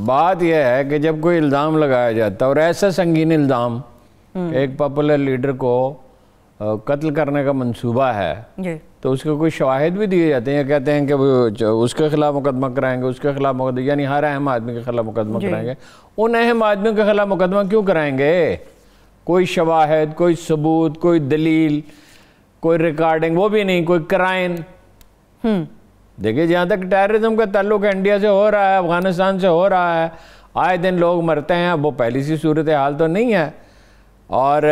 बात यह है कि जब कोई इल्ज़ाम लगाया जाता है और ऐसा संगीन इल्ज़ाम एक पॉपुलर लीडर को कत्ल करने का मंसूबा है तो उसके कोई शवाहिद भी दिए जाते हैं, कहते हैं कि वो उसके खिलाफ मुकदमा कराएंगे, उसके खिलाफ मुकदमा, यानी हर अहम आदमी के खिलाफ मुकदमा कराएंगे। उन अहम आदमियों के खिलाफ मुकदमा क्यों कराएंगे? कोई शवाहिद, कोई सबूत, कोई दलील, कोई रिकॉर्डिंग, वो भी नहीं, कोई क्राइम। देखिए, जहाँ तक टेररिज्म का ताल्लुक इंडिया से हो रहा है, अफगानिस्तान से हो रहा है, आए दिन लोग मरते हैं, वो पहली सी सूरत हाल तो नहीं है। और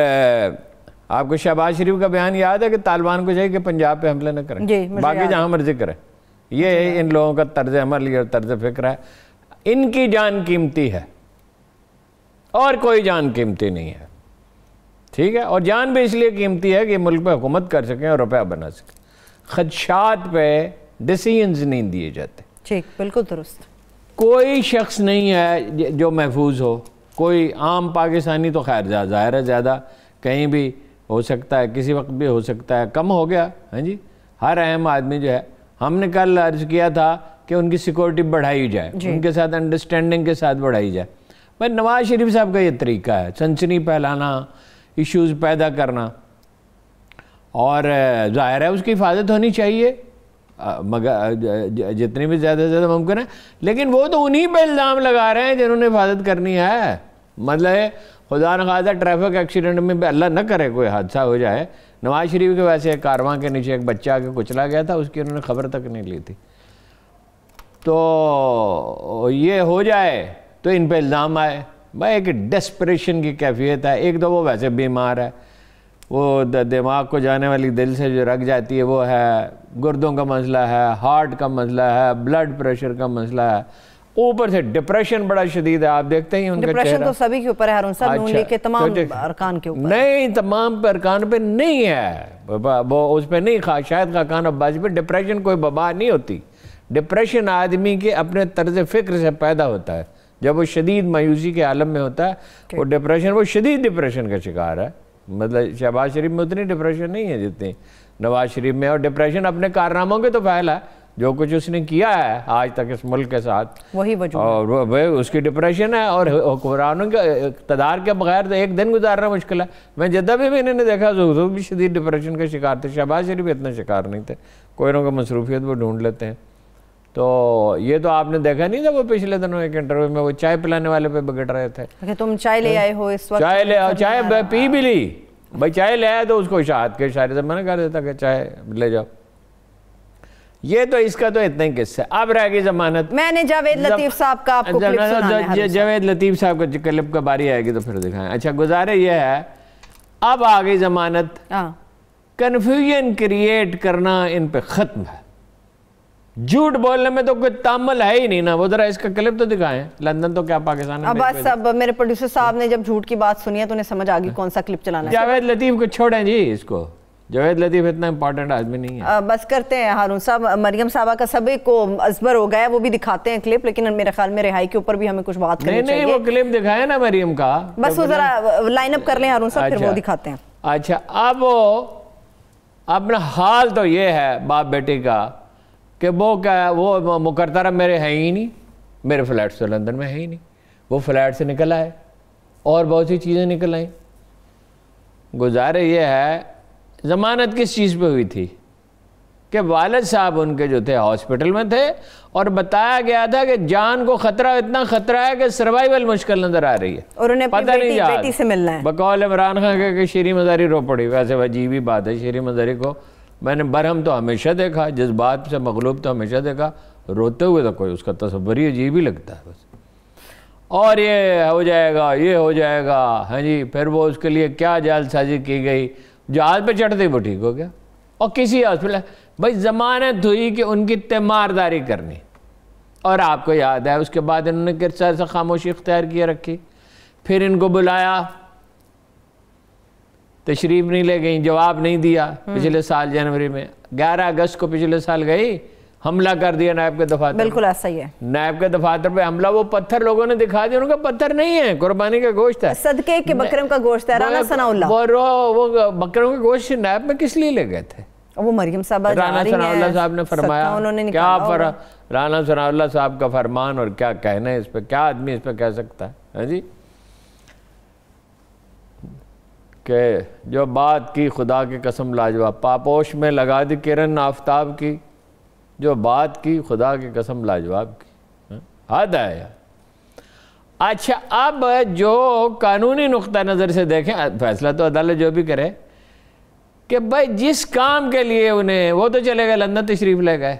आपको शहबाज शरीफ का बयान याद है कि तालिबान को चाहिए कि पंजाब पे हमले न करें, बाकी जहाँ मर्जी करें। ये इन लोगों का तर्ज अमल और तर्ज फिक्र है। इनकी जान कीमती है और कोई जान कीमती नहीं है, ठीक है। और जान भी इसलिए कीमती है कि मुल्क पे हुकूमत कर सकें और रुपया बना सकें। खदशात पे डिसीजंस नहीं दिए जाते। ठीक, बिल्कुल दुरुस्त। कोई शख्स नहीं है जो महफूज हो। कोई आम पाकिस्तानी तो खैर ज़ाहिर है ज़्यादा कहीं भी हो सकता है, किसी वक्त भी हो सकता है, कम हो गया। हाँ जी, हर अहम आदमी जो है, हमने कल अर्ज किया था कि उनकी सिक्योरिटी बढ़ाई जाए, उनके साथ अंडरस्टैंडिंग के साथ बढ़ाई जाए। पर नवाज शरीफ साहब का ये तरीका है, सनसनी फैलाना, इश्यूज़ पैदा करना, और ज़ाहिर है उसकी हिफाजत होनी चाहिए मगर जितनी भी ज़्यादा से ज़्यादा मुमकिन है। लेकिन वो तो उन्हीं पर इल्ज़ाम लगा रहे हैं जिन्होंने हिफाजत करनी है। मतलब खुदा न खासा ट्रैफिक एक्सीडेंट में अल्लाह न करे कोई हादसा हो जाए। नवाज शरीफ के वैसे कारवां के नीचे एक बच्चा आके कुचला गया था, उसकी उन्होंने खबर तक नहीं ली थी। तो ये हो जाए तो इन पर इल्ज़ाम आए। भाई एक डेस्परेशन की कैफियत है। एक तो वो वैसे बीमार है, वो दिमाग को जाने वाली दिल से जो रग जाती है वो है, गुर्दों का मसला है, हार्ट का मसला है, ब्लड प्रेशर का मसला है, ऊपर से डिप्रेशन बड़ा शदीद है। आप देखते ही उनका डिप्रेशन तो सभी के ऊपर है हारून साहब, अच्छा, के तमाम अरकान के ऊपर नहीं, तमाम अरकान पे नहीं है वो, उस पर नहीं। शायद खाकान अब्बासी पे डिप्रेशन कोई बबा नहीं होती। डिप्रेशन आदमी के अपने तर्ज फिक्र से पैदा होता है। जब वो शदीद मायूसी के आलम में होता है वो डिप्रेशन, वो शदीद डिप्रेशन का शिकार है। मतलब शहबाज शरीफ में उतनी डिप्रेशन नहीं है जितनी नवाज शरीफ में। और डिप्रेशन अपने कारनामों के तो फैला है, जो कुछ उसने किया है आज तक इस मुल्क के साथ, वही वजह और वह उसकी डिप्रेशन है। और हुक्मरानों के इक़्तिदार के बगैर तो एक दिन गुजारना मुश्किल है। मैं जब भी इन्होंने देखा तो भी शदीद डिप्रेशन के शिकार थे। शहबाज शरीफ इतने शिकार नहीं थे, कोई ना कोई मसरूफियत वो ढूंढ लेते हैं। तो ये तो आपने देखा नहीं था वो पिछले दिनों एक इंटरव्यू में वो चाय पिलाने वाले पे बिगड़ रहे थे। तुम चाय ले आए हो इस वक्त, चाय ले आओ, चाय पी भी ली भाई, चाय ले आया तो उसको इशाअत के इशारे से मना कर देता कि चाय ले जाओ। ये तो इसका तो इतना ही किस्सा। अब रह गई जमानत। मैंने जावेद लतीफ़ साहब का आपको क्लिप सुनाना है। जावेद लतीफ़ साहब का क्लिप का बारी आएगी तो फिर दिखाएं। अच्छा, गुजारे ये है, अब आ गई जमानत। कन्फ्यूजन क्रिएट करना इन पे खत्म है। झूठ बोलने में तो कोई तामल है ही नहीं ना। वो जरा इसका क्लिप तो दिखाएं। लंदन तो क्या पाकिस्तान में। बस अब मेरे प्रोड्यूसर साहब ने जब झूठ की बात सुनी है तो उन्हें समझ आ गई कौन सा क्लिप चलाना है। जावेद लतीफ़ को छोड़ें जी, इसको। जावेद लतीफ़ इतना इंपॉर्टेंट आदमी नहीं है। बस करते हैं हारून साहब। मरियम साहबा का सभी को अजबर हो गया, वो भी दिखाते हैं क्लिप, लेकिन मेरे ख्याल में रिहाई के ऊपर भी हमें कुछ बात करनी चाहिए। नहीं, वो क्लिप दिखाए ना मरियम का, बस वो जरा लाइन अप कर लें हारून साहब, फिर वो दिखाते हैं। अच्छा, अब अपना हाल तो ये है बाप बेटी का कि वो क्या, वो मुकर्दरा मेरे हैं ही नहीं, मेरे फ्लैट तो लंदन में है ही नहीं। वो फ्लैट से निकल आए और बहुत सी चीज़ें निकल आई। गुजारे ये है, ज़मानत किस चीज़ पे हुई थी कि वालिद साहब उनके जो थे हॉस्पिटल में थे और बताया गया था कि जान को खतरा, इतना खतरा है कि सर्वाइवल मुश्किल नजर आ रही है और उन्हें पता नहीं बेटी से मिलना है। बकौल इमरान खान के शीरी मज़ारी रो पड़ी। वैसे अजीब ही बात है, शीरी मज़ारी को मैंने बरहम तो हमेशा देखा, जज्बात से मगलूब तो हमेशा देखा, रोते हुए तो कोई उसका तस्वर ही अजीब ही लगता है बस। और ये हो जाएगा, ये हो जाएगा, हाँ जी। फिर वो उसके लिए क्या जालसाजी की गई, जहाज पे चढ़ते ही वो ठीक हो गया। और किसी हॉस्पिटल भाई जमानत हुई कि उनकी तीमारदारी करनी। और आपको याद है उसके बाद इन्होंने किस तरह से खामोशी इख्तियार किए रखी। फिर इनको बुलाया, तशरीफ नहीं ले गई, जवाब नहीं दिया। पिछले साल जनवरी में 11 अगस्त को पिछले साल गई, हमला कर दिया नायब के दफातर। बिल्कुल ऐसा ही है, नायब के दफातर पे हमला। वो पत्थर लोगों ने दिखा दिया, उनका पत्थर नहीं है, कुर्बानी का गोश्त है, सदके के बकरम का गोश्त है। राना सनाउल्लाह वो बकरों के गोश्त नायब में किस लिए ले गए थे? वो मरियम साहब राना सनाउल्लाह साहब ने फरमाया क्या फर्क, राना सनाउल्लाह साहब का फरमान, और क्या कहना है इस पर, क्या आदमी इस पर कह सकता है जी, कि जो बात की खुदा की कसम लाजवाब, पापोश में लगा दी किरण आफताब की, जो बात की खुदा की कसम लाजवाब की, हद है यार। अच्छा, अब जो कानूनी नुक्ता नज़र से देखें, फैसला तो अदालत जो भी करे कि भाई जिस काम के लिए उन्हें, वो तो चले गए लंदन तशरीफ ले गए,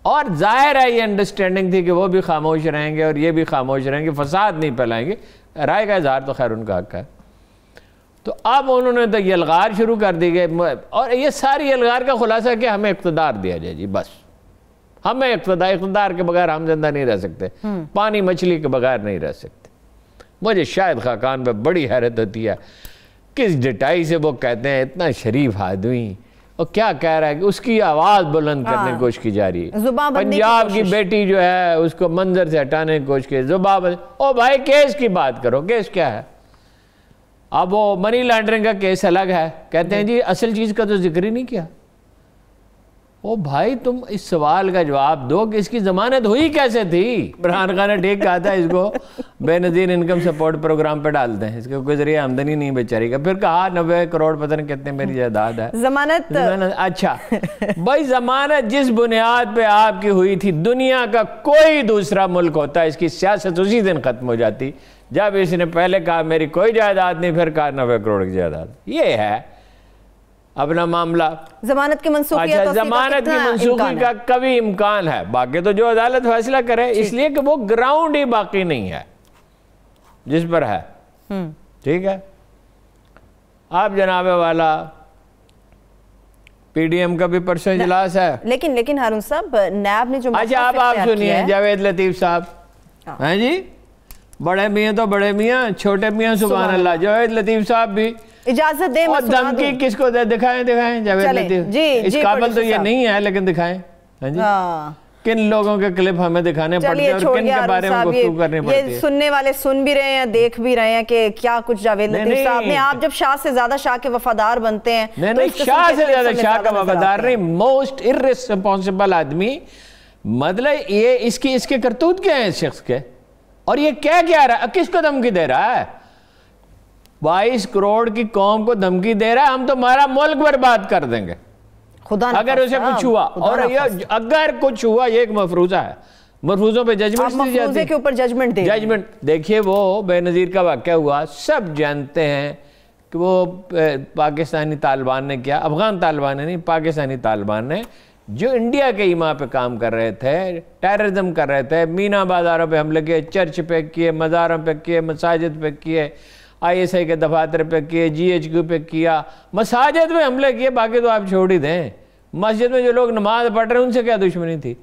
और जाहिर है ये अंडरस्टैंडिंग थी कि वो भी खामोश रहेंगे और ये भी खामोश रहेंगे, फसाद नहीं फैलाएंगे, राय का इजहार तो खैर उनका हक है। तो अब उन्होंने तो यलगार शुरू कर दी गई, और ये सारी यलगार का खुलासा कि हमें इक़्तिदार दिया जाए जी, बस हमें इक़्तिदार के बगैर हम जिंदा नहीं रह सकते, पानी मछली के बगैर नहीं रह सकते। मुझे शाहिद खाकान पे बड़ी हैरत होती है, किस डिटाई से वो कहते हैं, इतना शरीफ आदमी, और क्या कह रहा है कि उसकी आवाज़ बुलंद करने की कोशिश की जा रही है। पंजाब की बेटी जो है उसको मंजर से हटाने की कोशिश की, जुबान, ओ भाई केस की बात करो, केस क्या है? अब वो मनी लॉन्ड्रिंग का केस अलग है, कहते हैं जी असल चीज़ का तो जिक्र ही नहीं किया। ओ भाई तुम इस सवाल का जवाब दो कि इसकी जमानत हुई कैसे थी? इमरान खान ने ठीक कहा था इसको बेनजीर इनकम सपोर्ट प्रोग्राम पे डालते हैं, इसके कोई जरिए आमदनी नहीं बेचारी का। फिर कहा 90 करोड़ पता नहीं कितने मेरी जायदाद है, जमानत। अच्छा भाई, जमानत जिस बुनियाद पे आपकी हुई थी, दुनिया का कोई दूसरा मुल्क होता इसकी सियासत उसी दिन खत्म हो जाती जब इसने पहले कहा मेरी कोई जायदाद नहीं, फिर कहा 90 करोड़ की जायदाद। ये है अपना मामला। जमानत की मंसूखी, अच्छा, जमानत की मंसूखी का कभी इम्कान है, बाकी तो जो अदालत फैसला करे, इसलिए कि वो ग्राउंड ही बाकी नहीं है जिस पर है। ठीक है, आप जनाबे वाला पीडीएम का भी परसों इजलास है, लेकिन हारून साहब नैब ने जो, अच्छा आप सुनिए, जावेद लतीफ साहब हैं जी, बड़े मियाँ तो बड़े मियाँ, छोटे मियाँ सुभान अल्लाह, जावेद लतीफ साहब भी इजाजत दें। और धमकी किसको दे? दिखाएं जावेद लतीफ जी, इस काबिल तो ये नहीं है, लेकिन दिखाएं। हाँ जी, किन लोगों के क्लिप हमें दिखाने पड़ते हैं और किन के बारे में गुफ्तगू करनी पड़ती है? ये सुनने वाले सुन भी रहे हैं, देख भी रहे हैं कि क्या कुछ जावेद लतीफ साहब ने, आप जब शाह से ज्यादा शाह के वफादार बनते हैं। नहीं, शाह से ज्यादा शाह का वफादार नहीं, मोस्ट इर्रिस्पॉन्सिबल आदमी। मतलब ये इसके करतूत क्या है इस शख्स के, और ये क्या रहा है, किसको धमकी दे रहा है? 22 करोड़ की कौम को धमकी दे रहा है, हम तो हमारा मुल्क बर्बाद कर देंगे खुदा अगर उसे कुछ हुआ। और ये अगर कुछ हुआ, ये एक मफरूजा है, मफरूजों पे जजमेंट के ऊपर जजमेंट देखिए, वो बेनजीर का वाक़या हुआ, सब जानते हैं कि वो पाकिस्तानी तालिबान ने किया, अफगान तालिबान ने नहीं, पाकिस्तानी तालिबान ने, जो इंडिया के ईमा पे काम कर रहे थे, टेररिज्म कर रहे थे, मीना बाजारों पे हमले किए, चर्च पे किए, मज़ारों पे किए, मसाजिद पे किए, ISI के दफातर पे किए, GHQ पे किया, मसाजिद में हमले किए, बाकी तो आप छोड़ ही दें। मस्जिद में जो लोग नमाज पढ़ रहे हैं उनसे क्या दुश्मनी थी?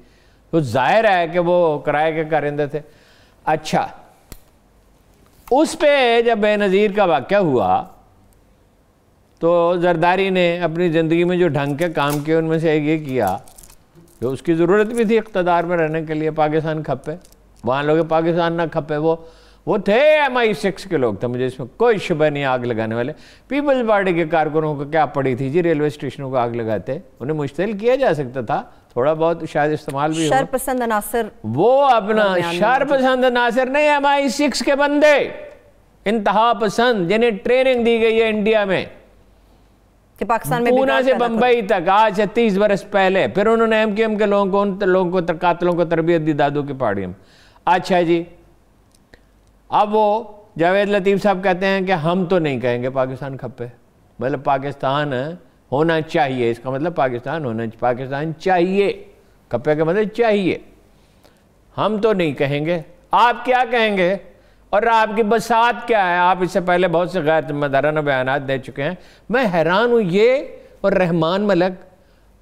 तो जाहिर है कि वो किराए के कारिंदे थे। अच्छा, उस पे जब बेनज़ीर का वाक़या हुआ तो जरदारी ने अपनी ज़िंदगी में जो ढंग के काम किए उनमें से ये किया, जो उसकी ज़रूरत भी थी इक़्तिदार में रहने के लिए, पाकिस्तान खपे, वहाँ लोग पाकिस्तान ना खपे, वो थे MI6 के लोग थे, मुझे इसमें कोई शुबह नहीं आग लगाने वाले। पीपल्स पार्टी के कारकुनों को क्या पड़ी थी जी, रेलवे स्टेशनों को आग लगाते, उन्हें मुश्तिल किया जा सकता था, थोड़ा बहुत शायद इस्तेमाल भी शरपसंद अनासर, वो अपना शरपसंद अनासर नहीं, MI6 के बंदे इंतहा पसंद, जिन्हें ट्रेनिंग दी गई है इंडिया में, कि पाकिस्तान में पूना से बंबई तक, आज से 30 बरस पहले। फिर उन्होंने MKM के लोगों को, उन लोगों को, कातलों को तरबियत दी दादू की पहाड़ियों में। अच्छा जी, अब वो जावेद लतीफ़ साहब कहते हैं कि हम तो नहीं कहेंगे पाकिस्तान खपे, मतलब पाकिस्तान होना चाहिए, इसका मतलब पाकिस्तान पाकिस्तान चाहिए, खपे का मतलब चाहिए, हम तो नहीं कहेंगे। आप क्या कहेंगे और आपकी बसात क्या है? आप इससे पहले बहुत से गैर जिम्मेदाराना बयान दे चुके हैं। मैं हैरान हूँ, ये और रहमान मलक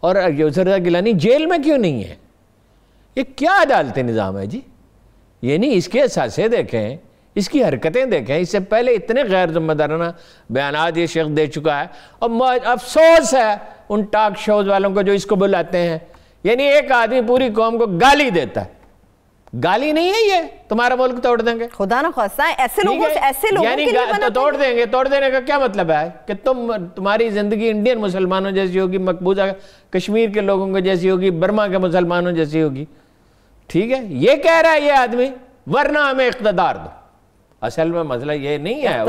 और यूसुफ गिलानी जेल में क्यों नहीं है? ये क्या अदालती निज़ाम है जी? ये नहीं, इसके असासे देखें, इसकी हरकतें देखें। इससे पहले इतने गैर जिम्मेदाराना बयान ये शेख दे चुका है, और अफसोस है उन टॉक शोज वालों को जो इसको बुलाते हैं। यानी एक आदमी पूरी कौम को गाली देता है, गाली नहीं है ये, तुम्हारा मुल्क तोड़ देंगे, खुदा ना खास्ता ऐसे लोगों के लिए तो तोड़ देंगे। तोड़ देने का क्या मतलब है कि तुम्हारी जिंदगी इंडियन मुसलमानों जैसी होगी, मकबूजा कश्मीर के लोगों को जैसी होगी, बर्मा के मुसलमानों जैसी होगी। ठीक है, ये कह रहा है ये आदमी, वरना हमें इख्तिदार दो। असल में मसला ये नहीं है,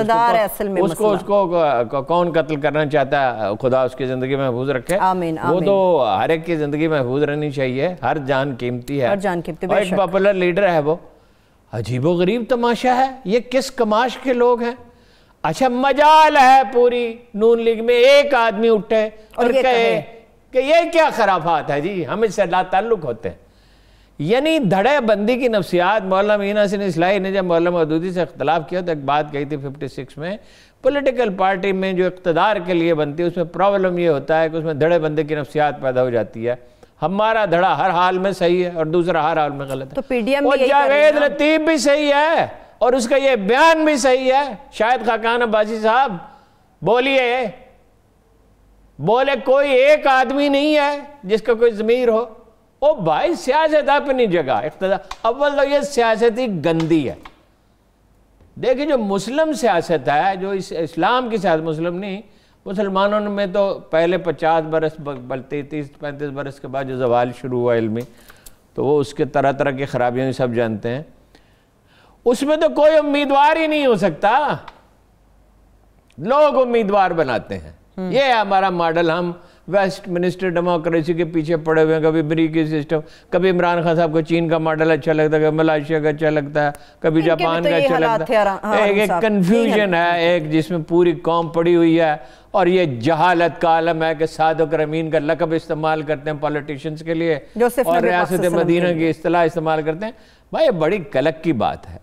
उसको कौन कत्ल करना चाहता है, खुदा उसकी जिंदगी महफूज रखे। आमीन, वो तो हर एक की जिंदगी महफूज रहनी चाहिए, हर जान कीमती है, और एक पॉपुलर लीडर है वो। अजीबो गरीब तमाशा है, ये किस कमाश के लोग हैं। अच्छा, मजाल है पूरी नून लीग में एक आदमी उठे और कहे कि ये क्या खराफात है जी, हम इससे लाताल्लुक होते हैं। यानी धड़े बंदी की नफ्सियात। मौलाना मीना हसन इस्लाही ने जब मौलाना मौदूदी से इख्तलाफ किया तो एक बात कही थी 56 में, पॉलिटिकल पार्टी में जो इक़्तिदार के लिए बनती है उसमें प्रॉब्लम ये होता है कि उसमें धड़े बंदी की नफ्सियात पैदा हो जाती है। हमारा धड़ा हर हाल में सही है और दूसरा हर हाल में गलत है। तो पीडीएम और जावेद लतीफ भी सही है और उसका ये बयान भी सही है। शायद खाकान अब्बासी साहब बोलिए, बोले कोई एक आदमी नहीं है जिसका कोई ज़मीर हो। ओ भाई, सियासत अपनी जगह, इख्तिदार अव्वल तो ये सियासत ही गंदी है। देखिए, जो मुस्लिम सियासत है, जो इस्लाम की सियासत, मुस्लिम नहीं, मुसलमानों में तो पहले 50 बरस, 30-35 बरस के बाद जो जवाल शुरू हुआ इल्मी, तो वो उसके तरह तरह की खराबियाँ सब जानते हैं। उसमें तो कोई उम्मीदवार ही नहीं हो सकता, लोग उम्मीदवार बनाते हैं। ये है हमारा मॉडल। हम वेस्ट मिनिस्टर डेमोक्रेसी के पीछे पड़े हुए हैं, कभी अमेरिकी सिस्टम, कभी इमरान खान साहब को चीन का मॉडल अच्छा लगता है, कभी मलेशिया का अच्छा लगता है, कभी जापान का अच्छा लगता है। एक कंफ्यूजन है, एक जिसमें पूरी कौम पड़ी हुई है, और ये जहालत का आलम है कि सादुक रमीन का लक़ब इस्तेमाल करते हैं पॉलिटिशियंस के लिए और रियासत मदीना की इस्तिलाह इस्तेमाल करते हैं। भाई, ये बड़ी कलक की बात है।